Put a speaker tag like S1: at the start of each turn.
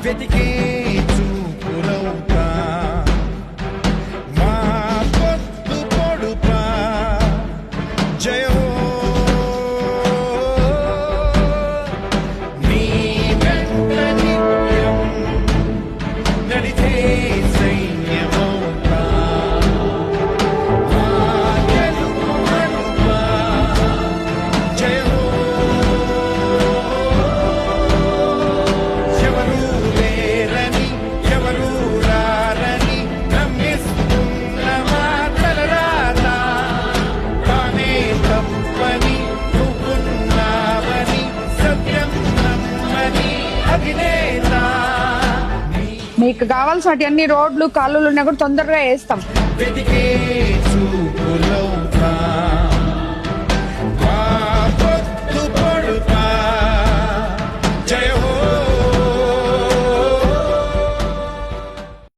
S1: వెతికే చూపులవుతా మా పొద్దు పొడుపా జయో నీ వెంట నిత్యం నడితే సైన్యమవుతా మా గెలుపనుపా జయో ఎవరు లేరని ఎవరు రారని నమ్మిస్తున్న మాటల రాత తానే తప్పని నువ్వున్నావని సత్యం నమ్మని అధినేత
S2: మీకు కావాల్సిన అన్ని రోడ్లు కాలువలు ఉన్నా కూడా తొందరగా వేస్తాం.
S1: వెతికే